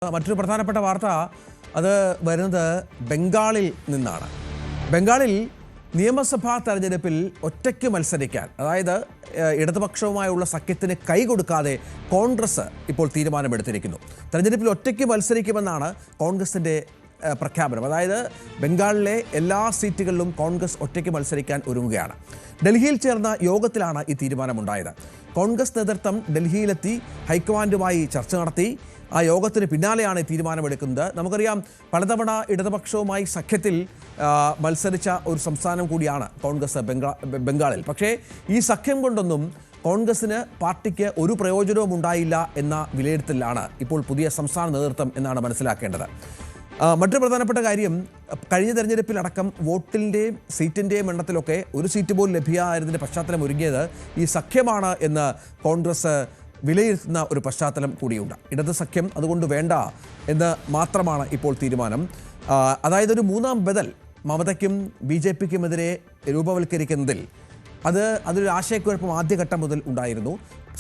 മറ്റൊരു പ്രധാനപ്പെട്ട വാർത്ത അത് വരുന്നത് ബംഗാളിൽ നിന്നാണ്. ബംഗാളിൽ നിയമസഭാ തെരഞ്ഞെടുപ്പിൽ ഒറ്റയ്ക്ക് മത്സരിക്കാൻ, അതായത് ഇടതുപക്ഷവുമായുള്ള സഖ്യത്തിന് കൈകൊടുക്കാതെ കോൺഗ്രസ് ഇപ്പോൾ തീരുമാനമെടുത്തിരിക്കുന്നു. തെരഞ്ഞെടുപ്പിൽ ഒറ്റയ്ക്ക് മത്സരിക്കുമെന്നാണ് കോൺഗ്രസിൻ്റെ പ്രഖ്യാപനം. അതായത് ബംഗാളിലെ എല്ലാ സീറ്റുകളിലും കോൺഗ്രസ് ഒറ്റയ്ക്ക് മത്സരിക്കാൻ ഒരുങ്ങുകയാണ്. ഡൽഹിയിൽ ചേർന്ന യോഗത്തിലാണ് ഈ തീരുമാനമുണ്ടായത്. കോൺഗ്രസ് നേതൃത്വം ഡൽഹിയിലെത്തി ഹൈക്കമാൻഡുമായി ചർച്ച നടത്തി. ആ യോഗത്തിന് പിന്നാലെയാണ് തീരുമാനമെടുക്കുന്നത്. നമുക്കറിയാം, പലതവണ ഇടതുപക്ഷവുമായി സഖ്യത്തിൽ മത്സരിച്ച ഒരു സംസ്ഥാനം കൂടിയാണ് കോൺഗ്രസ് ബംഗാളിൽ. പക്ഷേ ഈ സഖ്യം കൊണ്ടൊന്നും കോൺഗ്രസിന് പാർട്ടിക്ക് ഒരു പ്രയോജനവും ഉണ്ടായില്ല എന്ന വിലയിരുത്തലാണ് ഇപ്പോൾ പുതിയ സംസ്ഥാന നേതൃത്വം എന്നാണ് മനസ്സിലാക്കേണ്ടത്. മറ്റൊരു പ്രധാനപ്പെട്ട കാര്യം, കഴിഞ്ഞ തെരഞ്ഞെടുപ്പിലടക്കം വോട്ടിൻ്റെയും സീറ്റിൻ്റെയും എണ്ണത്തിലൊക്കെ ഒരു സീറ്റ് പോലും ലഭ്യമായതിൻ്റെ പശ്ചാത്തലം ഒരുങ്ങിയത് ഈ സഖ്യമാണ് എന്ന് കോൺഗ്രസ് വിലയിരുത്തുന്ന ഒരു പശ്ചാത്തലം കൂടിയുണ്ട്. ഇടത് സഖ്യം അതുകൊണ്ട് വേണ്ട എന്ന് മാത്രമാണ് ഇപ്പോൾ തീരുമാനം. അതായത് ഒരു മൂന്നാം ബദൽ മമതയ്ക്കും BJPക്കുമെതിരെ രൂപവൽക്കരിക്കുന്നതിൽ അതൊരു ആശയക്കുഴപ്പം ആദ്യഘട്ടം മുതൽ ഉണ്ടായിരുന്നു.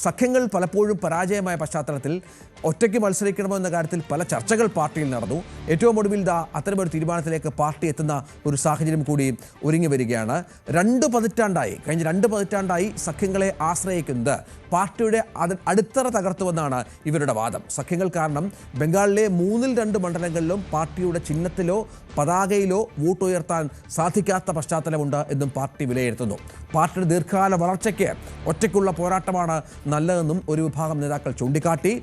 സഖ്യങ്ങൾ പലപ്പോഴും പരാജയമായ പശ്ചാത്തലത്തിൽ ഒറ്റയ്ക്ക് മത്സരിക്കണമോ എന്ന കാര്യത്തിൽ പല ചർച്ചകൾ പാർട്ടിയിൽ നടന്നു. ഏറ്റവും ഒടുവിൽ അത്തരമൊരു തീരുമാനത്തിലേക്ക് പാർട്ടി എത്തുന്ന ഒരു സാഹചര്യം കൂടി ഒരുങ്ങി വരികയാണ്. കഴിഞ്ഞ രണ്ട് പതിറ്റാണ്ടായി സഖ്യങ്ങളെ ആശ്രയിക്കുന്നത് പാർട്ടിയുടെ അടിത്തറ തകർത്തുവെന്നാണ് ഇവരുടെ വാദം. സഖ്യങ്ങൾ കാരണം ബംഗാളിലെ 2 മണ്ഡലങ്ങളിലും പാർട്ടിയുടെ ചിഹ്നത്തിലോ പതാകയിലോ വോട്ടുയർത്താൻ സാധിക്കാത്ത പശ്ചാത്തലമുണ്ട് എന്നും പാർട്ടി വിലയിരുത്തുന്നു. പാർട്ടിയുടെ ദീർഘകാല വളർച്ചയ്ക്ക് ഒറ്റയ്ക്കുള്ള പോരാട്ടമാണ് നല്ലതെന്നും ഒരു വിഭാഗം നേതാക്കൾ ചൂണ്ടിക്കാട്ടി.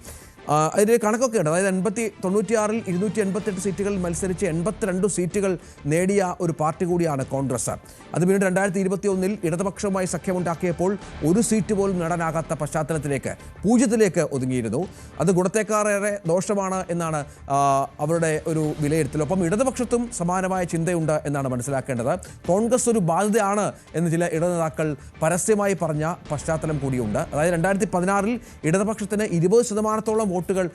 അതിൻ്റെ കണക്കൊക്കെ ഉണ്ട്. അതായത് 96-ൽ 288 സീറ്റുകളിൽ മത്സരിച്ച് 82 സീറ്റുകൾ നേടിയ ഒരു പാർട്ടി കൂടിയാണ് കോൺഗ്രസ്. അത് പിന്നീട് 2021-ൽ ഇടതുപക്ഷവുമായി സഖ്യമുണ്ടാക്കിയപ്പോൾ ഒരു സീറ്റ് പോലും നേടാനാകാത്ത പശ്ചാത്തലത്തിലേക്ക് 0 ഒതുങ്ങിയിരുന്നു. അത് ഗുണത്തേക്കാളേറെ ദോഷമാണ് എന്നാണ് അവരുടെ ഒരു വിലയിരുത്തൽ. ഒപ്പം ഇടതുപക്ഷത്തും സമാനമായ ചിന്തയുണ്ട് എന്നാണ് മനസ്സിലാക്കേണ്ടത്. കോൺഗ്രസ് ഒരു ബാധ്യതയാണ് എന്ന് ചില ഇടനേതാക്കൾ പരസ്യമായി പറഞ്ഞ പശ്ചാത്തലം കൂടിയുണ്ട്. അതായത് 2016-ൽ ഇടതുപക്ഷത്തിന് 20% വോട്ടുകൾ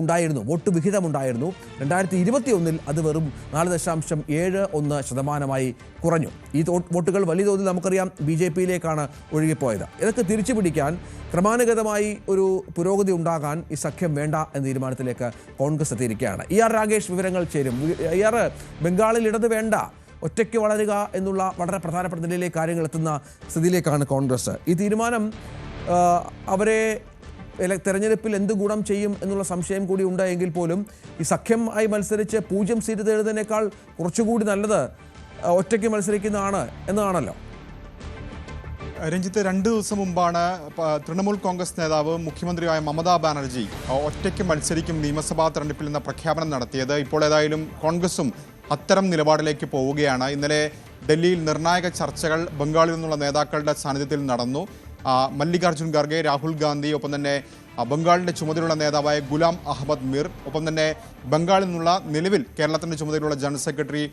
ഉണ്ടായിരുന്നു, വോട്ട് വിഹിതമുണ്ടായിരുന്നു. 2021-ൽ അത് വെറും 4.71% കുറഞ്ഞു. ഈ വോട്ടുകൾ വലിയ തോതിൽ നമുക്കറിയാം BJPയിലേക്കാണ് ഒഴുകിപ്പോയത്. ഇതൊക്കെ തിരിച്ചു പിടിക്കാൻ ക്രമാനുഗതമായി ഒരു പുരോഗതി ഉണ്ടാകാൻ ഈ സഖ്യം വേണ്ട എന്ന തീരുമാനത്തിലേക്ക് കോൺഗ്രസ് എത്തിയിരിക്കുകയാണ്. രാഗേഷ് വിവരങ്ങൾ ചേരും. ബംഗാളിൽ ഇടത് വേണ്ട, ഒറ്റയ്ക്ക് വളരുക എന്നുള്ള വളരെ പ്രധാനപ്പെട്ട നിലയിലേക്ക് കാര്യങ്ങൾ എത്തുന്ന സ്ഥിതിയിലേക്കാണ് കോൺഗ്രസ്. ഈ തീരുമാനം അവരെ തെരഞ്ഞെടുപ്പിൽ എന്ത് ഗുണം ചെയ്യും എന്നുള്ള സംശയം കൂടി ഉണ്ട്. എങ്കിൽ പോലും ഈ സഖ്യം ആയി മത്സരിച്ച് 0 സീറ്റ് നേടുന്നതിനേക്കാൾ കുറച്ചുകൂടി നല്ലത് ഒറ്റയ്ക്ക് മത്സരിക്കുന്നതാണ് എന്നാണല്ലോ. രഞ്ജിത്ത്, 2 ദിവസം മുമ്പാണ് തൃണമൂൽ കോൺഗ്രസ് നേതാവ് മുഖ്യമന്ത്രിയായ മമതാ ബാനർജി ഒറ്റയ്ക്ക് മത്സരിക്കും നിയമസഭാ തെരഞ്ഞെടുപ്പിൽ എന്ന പ്രഖ്യാപനം നടത്തിയത്. ഇപ്പോൾ ഏതായാലും കോൺഗ്രസും അത്തരം നിലപാടിലേക്ക് പോവുകയാണ്. ഇന്നലെ ഡൽഹിയിൽ നിർണായക ചർച്ചകൾ ബംഗാളിൽ നിന്നുള്ള നേതാക്കളുടെ സാന്നിധ്യത്തിൽ നടന്നു. മല്ലികാർജുൻ ഖാർഗെ, രാഹുൽ ഗാന്ധി, ഒപ്പം തന്നെ ബംഗാളിൻ്റെ ചുമതലയുള്ള നേതാവായ ഗുലാം അഹമ്മദ് മീർ, ഒപ്പം തന്നെ ബംഗാളിൽ നിന്നുള്ള നിലവിൽ കേരളത്തിൻ്റെ ചുമതലയുള്ള ജനറൽ സെക്രട്ടറി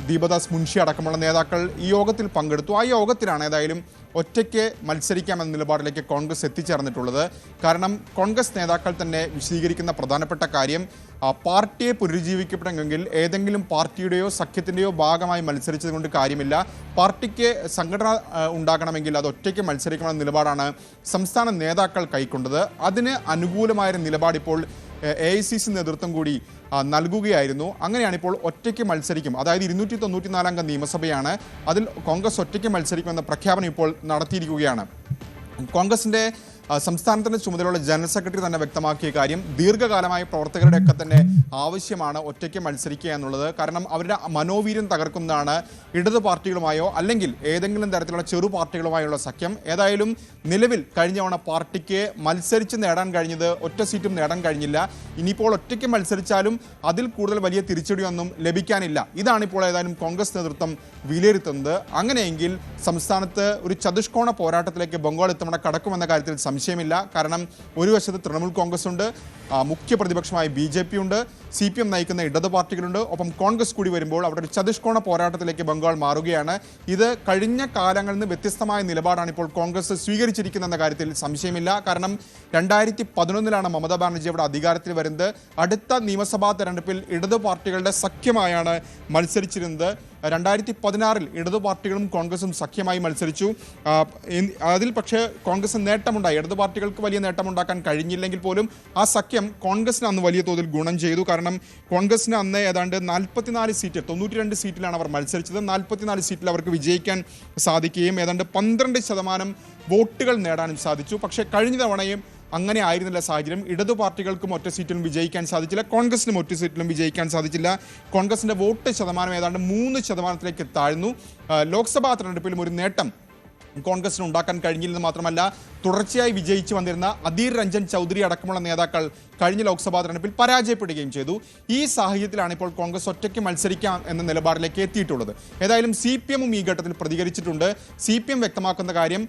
ദീപദാസ് മുൻഷി അടക്കമുള്ള നേതാക്കൾ ഈ യോഗത്തിൽ പങ്കെടുത്തു. ആ യോഗത്തിലാണ് ഏതായാലും ഒറ്റയ്ക്ക് മത്സരിക്കാമെന്ന നിലപാടിലേക്ക് കോൺഗ്രസ് എത്തിച്ചേർന്നിട്ടുള്ളത്. കാരണം കോൺഗ്രസ് നേതാക്കൾ തന്നെ വിശദീകരിക്കുന്ന പ്രധാനപ്പെട്ട കാര്യം, പാർട്ടിയെ പുനരുജ്ജീവിക്കപ്പെടണമെങ്കിൽ ഏതെങ്കിലും പാർട്ടിയുടെയോ സഖ്യത്തിൻ്റെയോ ഭാഗമായി മത്സരിച്ചത് കൊണ്ട് കാര്യമില്ല. പാർട്ടിക്ക് സംഘടന ഉണ്ടാകണമെങ്കിൽ അത് ഒറ്റയ്ക്ക് മത്സരിക്കണമെന്ന നിലപാടാണ് സംസ്ഥാന നേതാക്കൾ കൈക്കൊണ്ടത്. അതിന് അനുകൂലമായൊരു നിലപാടിപ്പോൾ AICC നേതൃത്വം കൂടി നൽകുകയായിരുന്നു. അങ്ങനെയാണിപ്പോൾ ഒറ്റയ്ക്ക് മത്സരിക്കും, അതായത് 294 അംഗ നിയമസഭയാണ്, അതിൽ കോൺഗ്രസ് ഒറ്റയ്ക്ക് മത്സരിക്കുമെന്ന പ്രഖ്യാപനം ഇപ്പോൾ നടത്തിയിരിക്കുകയാണ്. കോൺഗ്രസിൻ്റെ സംസ്ഥാനത്തിൻ്റെ ചുമതലയുള്ള ജനറൽ സെക്രട്ടറി തന്നെ വ്യക്തമാക്കിയ കാര്യം, ദീർഘകാലമായി പ്രവർത്തകരുടെയൊക്കെ തന്നെ ആവശ്യമാണ് ഒറ്റയ്ക്ക് മത്സരിക്കുക എന്നുള്ളത്. കാരണം അവരുടെ മനോവീര്യം തകർക്കുന്നതാണ് ഇടത് പാർട്ടികളുമായോ അല്ലെങ്കിൽ ഏതെങ്കിലും തരത്തിലുള്ള ചെറു പാർട്ടികളുമായുള്ള സഖ്യം. ഏതായാലും നിലവിൽ കഴിഞ്ഞ തവണ പാർട്ടിക്ക് മത്സരിച്ച് നേടാൻ കഴിഞ്ഞത് ഒറ്റ സീറ്റും നേടാൻ കഴിഞ്ഞില്ല. ഇനിയിപ്പോൾ ഒറ്റയ്ക്ക് മത്സരിച്ചാലും അതിൽ കൂടുതൽ വലിയ തിരിച്ചടിയൊന്നും ലഭിക്കാനില്ല. ഇതാണിപ്പോൾ ഏതായാലും കോൺഗ്രസ് നേതൃത്വം വിലയിരുത്തുന്നത്. അങ്ങനെയെങ്കിൽ സംസ്ഥാനത്ത് ഒരു ചതുഷ്കോണ പോരാട്ടത്തിലേക്ക് ബംഗാൾ ഇത്തവണ കടക്കുമെന്ന കാര്യത്തിൽ സംശയമില്ല. കാരണം ഒരു വശത്ത് തൃണമൂൽ കോൺഗ്രസ് ഉണ്ട്, മുഖ്യ പ്രതിപക്ഷമായ BJP ഉണ്ട്, CPM നയിക്കുന്ന ഇടത് പാർട്ടികളുണ്ട്, ഒപ്പം കോൺഗ്രസ് കൂടി വരുമ്പോൾ അവിടെ ഒരു ചതുഷ്കോണ പോരാട്ടത്തിലേക്ക് ബംഗാൾ മാറുകയാണ്. ഇത് കഴിഞ്ഞ കാലങ്ങളിൽ നിന്ന് വ്യത്യസ്തമായ നിലപാടാണ് ഇപ്പോൾ കോൺഗ്രസ് സ്വീകരിച്ചിരിക്കുന്നതെന്ന കാര്യത്തിൽ സംശയമില്ല. കാരണം 2011-ലാണ് മമതാ ബാനർജി അവിടെ അധികാരത്തിൽ വരുന്നത്. അടുത്ത നിയമസഭാ തെരഞ്ഞെടുപ്പിൽ ഇടത് പാർട്ടികളുടെ സഖ്യമായാണ് മത്സരിച്ചിരുന്നത്. 2016 ഇടതു പാർട്ടികളും കോൺഗ്രസും സഖ്യമായി മത്സരിച്ചു. അതിൽ പക്ഷേ കോൺഗ്രസിന് നേട്ടമുണ്ടായി. ഇടതു പാർട്ടികൾക്ക് വലിയ നേട്ടമുണ്ടാക്കാൻ കഴിഞ്ഞില്ലെങ്കിൽ പോലും ആ സഖ്യം കോൺഗ്രസിന് അന്ന് വലിയ തോതിൽ ഗുണം ചെയ്തു. കാരണം കോൺഗ്രസിന് അന്ന് ഏതാണ്ട് 44 സീറ്റ് 92 സീറ്റിലാണ് അവർ മത്സരിച്ചത്. 44 സീറ്റിൽ അവർക്ക് വിജയിക്കാൻ സാധിക്കുകയും ഏതാണ്ട് 12% വോട്ടുകൾ നേടാനും സാധിച്ചു. പക്ഷേ കഴിഞ്ഞ തവണയും അങ്ങനെ ആയിരുന്നില്ല സാഹചര്യം. ഇടതു പാർട്ടികൾക്കും ഒറ്റ സീറ്റിലും വിജയിക്കാൻ സാധിച്ചില്ല, കോൺഗ്രസിനും ഒറ്റ സീറ്റിലും വിജയിക്കാൻ സാധിച്ചില്ല. കോൺഗ്രസിൻ്റെ വോട്ട് ശതമാനം ഏതാണ്ട് 3% താഴ്ന്നു. ലോക്സഭാ തെരഞ്ഞെടുപ്പിലും ഒരു നേട്ടം കോൺഗ്രസിന് ഉണ്ടാക്കാൻ കഴിഞ്ഞില്ലെന്ന് മാത്രമല്ല, തുടർച്ചയായി വിജയിച്ചു വന്നിരുന്ന അധീർ രഞ്ജൻ ചൗധരി അടക്കമുള്ള നേതാക്കൾ കഴിഞ്ഞ ലോക്സഭാ തെരഞ്ഞെടുപ്പിൽ പരാജയപ്പെടുകയും ചെയ്തു. ഈ സാഹചര്യത്തിലാണ് ഇപ്പോൾ കോൺഗ്രസ് ഒറ്റയ്ക്ക് മത്സരിക്കാം എന്ന നിലപാടിലേക്ക് എത്തിയിട്ടുള്ളത്. ഏതായാലും CPM ഈ ഘട്ടത്തിൽ പ്രതികരിച്ചിട്ടുണ്ട്. CPM വ്യക്തമാക്കുന്ന കാര്യം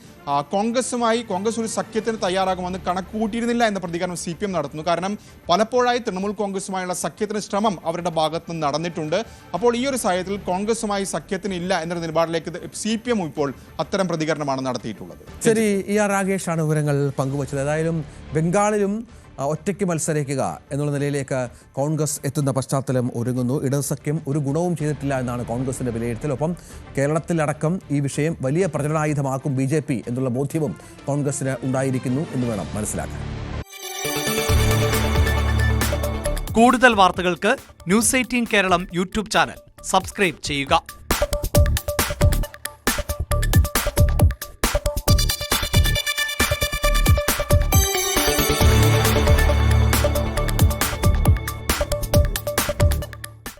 കോൺഗ്രസ് ഒരു സഖ്യത്തിന് തയ്യാറാകുമെന്ന് കണക്ക് കൂട്ടിയിരുന്നില്ല എന്ന പ്രതികരണം CPM നടത്തുന്നു. കാരണം പലപ്പോഴായി തൃണമൂൽ കോൺഗ്രസുമായുള്ള സഖ്യത്തിന് ശ്രമം അവരുടെ ഭാഗത്ത് നിന്ന് നടന്നിട്ടുണ്ട്. അപ്പോൾ ഈ ഒരു സാഹചര്യത്തിൽ കോൺഗ്രസുമായി സഖ്യത്തിന് ഇല്ല എന്നൊരു നിലപാടിലേക്ക് CPM ഇപ്പോൾ അത്തരം പ്രതികരണമാണ് നടത്തിയിട്ടുള്ളത്. ശരി, രാകേഷാണ് വിവരങ്ങൾ പങ്കുവച്ചത്. ഏതായാലും ബംഗാളിലും ഒറ്റയ്ക്ക് മത്സരിക്കുക എന്നുള്ള നിലയിലേക്ക് കോൺഗ്രസ് എത്തുന്ന പശ്ചാത്തലം ഒരുങ്ങുന്നു. ഇടത് സഖ്യം ഒരു ഗുണവും ചെയ്തിട്ടില്ല എന്നാണ് കോൺഗ്രസിന്റെ വിലയിരുത്തൽ. ഒപ്പം കേരളത്തിലടക്കം ഈ വിഷയം വലിയ പ്രചരണായുധമാക്കും BJP എന്നുള്ള ബോധ്യവും കോൺഗ്രസിന് ഉണ്ടായിരിക്കുന്നു എന്ന് വേണം മനസ്സിലാക്കാൻ. കൂടുതൽ വാർത്തകൾക്ക് News 18 Keralam YouTube channel subscribe ചെയ്യുക.